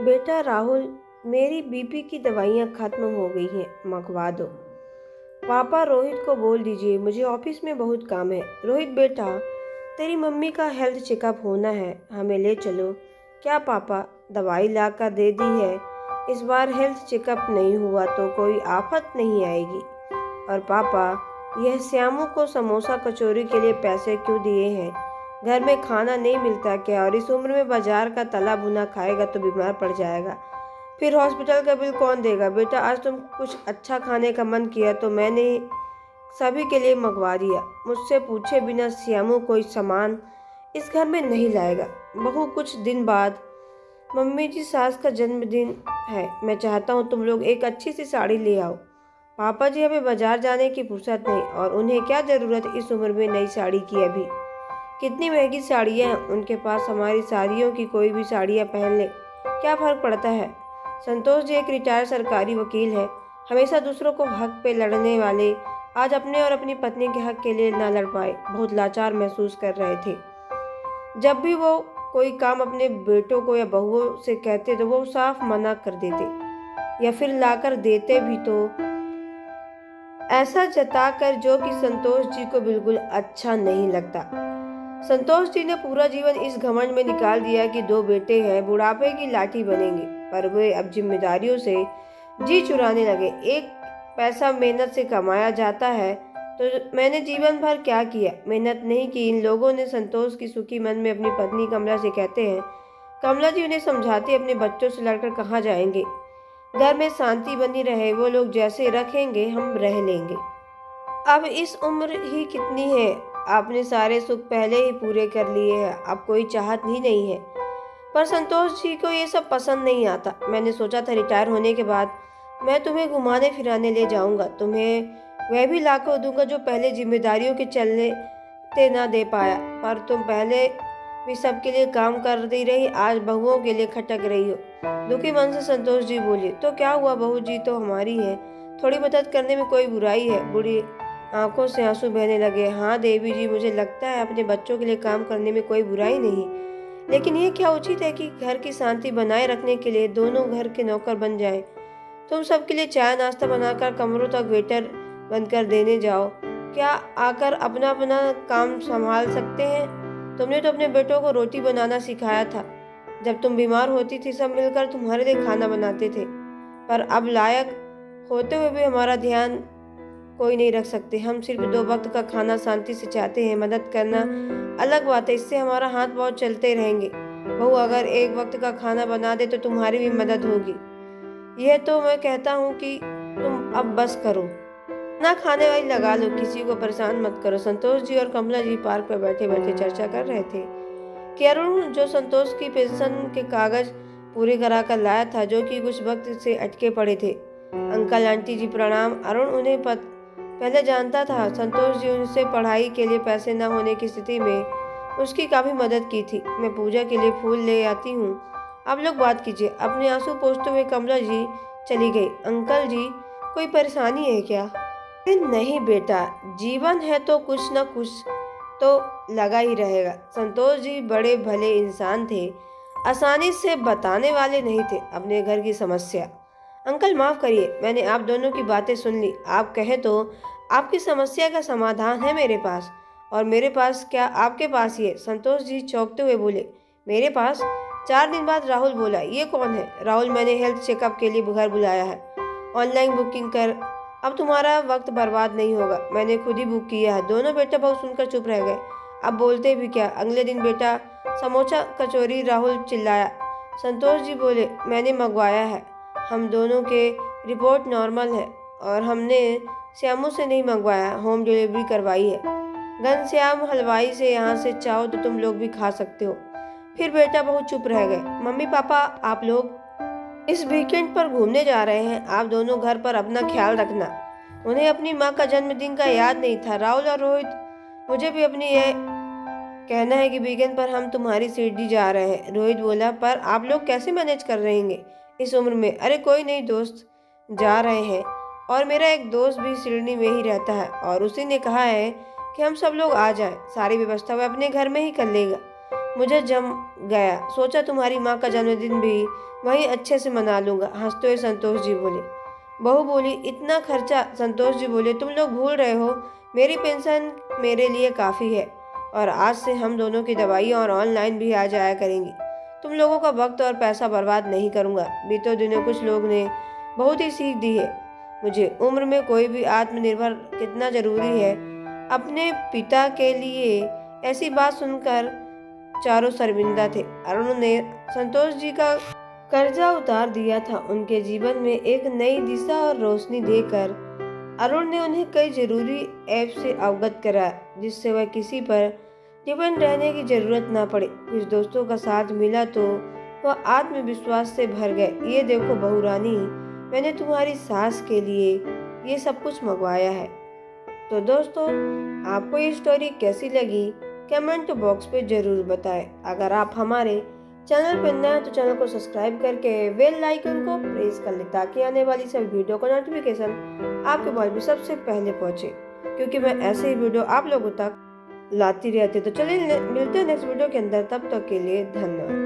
बेटा राहुल, मेरी बीपी की दवाइयाँ खत्म हो गई हैं, मंगवा दो। पापा रोहित को बोल दीजिए, मुझे ऑफिस में बहुत काम है। रोहित बेटा, तेरी मम्मी का हेल्थ चेकअप होना है, हमें ले चलो। क्या पापा, दवाई ला कर दे दी है, इस बार हेल्थ चेकअप नहीं हुआ तो कोई आफत नहीं आएगी। और पापा, यह श्यामू को समोसा कचौरी के लिए पैसे क्यों दिए हैं? घर में खाना नहीं मिलता क्या? और इस उम्र में बाजार का तला भुना खाएगा तो बीमार पड़ जाएगा, फिर हॉस्पिटल का बिल कौन देगा? बेटा, आज तुम कुछ अच्छा खाने का मन किया तो मैंने सभी के लिए मंगवा दिया। मुझसे पूछे बिना श्यामू कोई सामान इस घर में नहीं लाएगा। बहू, कुछ दिन बाद मम्मी जी सास का जन्मदिन है, मैं चाहता हूँ तुम लोग एक अच्छी सी साड़ी ले आओ। पापा जी, हमें बाजार जाने की फुर्सत नहीं, और उन्हें क्या जरूरत इस उम्र में नई साड़ी की? अभी कितनी महंगी साड़ियाँ हैं उनके पास, हमारी साड़ियों की कोई भी साड़ियाँ पहन ले, क्या फर्क पड़ता है? संतोष जी एक रिटायर्ड सरकारी वकील है, हमेशा दूसरों को हक पे लड़ने वाले, आज अपने और अपनी पत्नी के हक के लिए ना लड़ पाए, बहुत लाचार महसूस कर रहे थे। जब भी वो कोई काम अपने बेटों को या बहुओं से कहते तो वो साफ मना कर देते, या फिर लाकर देते भी तो ऐसा जताकर जो कि संतोष जी को बिल्कुल अच्छा नहीं लगता। संतोष जी ने पूरा जीवन इस घमंड में निकाल दिया कि दो बेटे हैं, बुढ़ापे की लाठी बनेंगे, पर वे अब जिम्मेदारियों से जी चुराने लगे। एक पैसा मेहनत से कमाया जाता है तो मैंने जीवन भर क्या किया? मेहनत नहीं की। इन लोगों ने संतोष की सुखी मन में अपनी पत्नी कमला से कहते हैं, कमला जी उन्हें समझाते अपने बच्चों से लड़कर कहाँ जाएंगे, घर में शांति बनी रहे, वो लोग जैसे रखेंगे हम रह लेंगे। अब इस उम्र ही कितनी है, आपने सारे सुख पहले ही पूरे कर लिए हैं, अब कोई चाहत ही नहीं है। पर संतोष जी को ये सब पसंद नहीं आता। मैंने सोचा था रिटायर होने के बाद मैं तुम्हें घुमाने फिराने ले जाऊंगा, तुम्हें वह भी लाकर दूंगा जो पहले जिम्मेदारियों के चलने ते ना दे पाया, पर तुम पहले भी सबके लिए काम करती रही, आज बहुओं के लिए खटक रही हो। दुखी मन से संतोष जी बोले, तो क्या हुआ, बहू जी तो हमारी है, थोड़ी मदद करने में कोई बुराई है? बूढ़ी आंखों से आंसू बहने लगे। हाँ देवी जी, मुझे लगता है अपने बच्चों के लिए काम करने में कोई बुराई नहीं, लेकिन ये क्या उचित है कि घर की शांति बनाए रखने के लिए दोनों घर के नौकर बन जाएं? तुम सबके लिए चाय नाश्ता बनाकर कमरों तक वेटर बनकर देने जाओ, क्या आकर अपना अपना काम संभाल सकते हैं? तुमने तो अपने बेटों को रोटी बनाना सिखाया था, जब तुम बीमार होती थी सब मिलकर तुम्हारे लिए खाना बनाते थे, पर अब लायक होते हुए भी हमारा ध्यान कोई नहीं रख सकते। हम सिर्फ दो वक्त का खाना शांति से चाहते हैं, मदद करना अलग बात है, इससे हमारा हाथ बहुत चलते रहेंगे। बहू, अगर एक वक्त का खाना बना दे तो तुम्हारी भी मदद होगी। यह तो मैं कहता हूँ कि तुम अब बस करो, ना खाने वाली लगा लो, किसी को परेशान मत करो। संतोष जी और कमला जी पार्क पर बैठे बैठे चर्चा कर रहे थे कि अरुण जो संतोष की पेंशन के कागज पूरे करा कर लाया था, जो कि कुछ वक्त से अटके पड़े थे। अंकल आंटी जी प्रणाम। अरुण उन्हें पहले जानता था, संतोष जी उनसे पढ़ाई के लिए पैसे न होने की स्थिति में उसकी काफी मदद की थी। मैं पूजा के लिए फूल ले आती हूँ, आप लोग बात कीजिए। अपने आंसू पोंछते हुए कमला जी चली गई। अंकल जी, कोई परेशानी है क्या? नहीं बेटा, जीवन है तो कुछ न कुछ तो लगा ही रहेगा। संतोष जी बड़े भले इंसान थे, आसानी से बताने वाले नहीं थे अपने घर की समस्या। अंकल माफ करिए, मैंने आप दोनों की बातें सुन ली, आप कहें तो आपकी समस्या का समाधान है मेरे पास, और मेरे पास क्या आपके पास ही है? संतोष जी चौंकते हुए बोले, मेरे पास? 4 दिन बाद राहुल बोला, ये कौन है? राहुल, मैंने हेल्थ चेकअप के लिए घर बुलाया है, ऑनलाइन बुकिंग कर, अब तुम्हारा वक्त बर्बाद नहीं होगा, मैंने खुद ही बुक किया है। दोनों बेटा बहू सुनकर चुप रह गए, अब बोलते भी क्या। अगले दिन बेटा समोसा कचौरी, राहुल चिल्लाया। संतोष जी बोले, मैंने मंगवाया है, हम दोनों के रिपोर्ट नॉर्मल है, और हमने श्यामू से नहीं मंगवाया, होम डिलीवरी करवाई है। घनश्याम हलवाई से, यहाँ से चाहो तो तुम लोग भी खा सकते हो। फिर बेटा बहुत चुप रह गए। मम्मी पापा, आप लोग इस वीकेंड पर घूमने जा रहे हैं, आप दोनों घर पर अपना ख्याल रखना। उन्हें अपनी माँ का जन्मदिन का याद नहीं था। राहुल और रोहित, मुझे भी अपनी यह कहना है कि वीकेंड पर हम तुम्हारी शिरडी जा रहे हैं। रोहित बोला, पर आप लोग कैसे मैनेज कर रहेंगे इस उम्र में? अरे कोई नहीं दोस्त, जा रहे हैं, और मेरा एक दोस्त भी शिरडी में ही रहता है, और उसी ने कहा है कि हम सब लोग आ जाएं, सारी व्यवस्था वह अपने घर में ही कर लेगा। मुझे जम गया। सोचा तुम्हारी माँ का जन्मदिन भी वहीं अच्छे से मना लूंगा। हंसते हुए संतोष जी बोले। बहू बोली, इतना खर्चा? संतोष जी बोले, तुम लोग भूल रहे हो, मेरी पेंशन मेरे लिए काफ़ी है और आज से हम दोनों की दवाइयाँ और ऑनलाइन भी आ जाया करेंगी। तुम लोगों का वक्त और पैसा बर्बाद नहीं करूँगा। बीते दिनों कुछ लोग ने बहुत ही सीख दी है मुझे, उम्र में कोई भी आत्मनिर्भर कितना जरूरी है। अपने पिता के लिए ऐसी बात सुनकर चारों शर्मिंदा थे। अरुण ने संतोष जी का कर्जा उतार दिया था। उनके जीवन में एक नई दिशा और रोशनी देकर अरुण ने उन्हें कई जरूरी ऐप से अवगत कराया, जिससे वह किसी पर डिपेंड रहने की जरूरत ना पड़े। कुछ दोस्तों का साथ मिला तो वह आत्मविश्वास से भर गए। ये देखो बहू रानी, मैंने तुम्हारी सास के लिए ये सब कुछ मंगवाया है। तो दोस्तों, आपको ये स्टोरी कैसी लगी कमेंट बॉक्स पे जरूर बताएं। अगर आप हमारे चैनल पर नए हैं तो चैनल को सब्सक्राइब करके बेल आइकन को प्रेस कर लें, ताकि आने वाली सब वीडियो का नोटिफिकेशन आपके मोबाइल में सबसे पहले पहुंचे, क्योंकि मैं ऐसे ही वीडियो आप लोगों तक लाती रहती। तो चलिए मिलते हैं नेक्स्ट वीडियो के अंदर, तब तक के लिए धन्यवाद।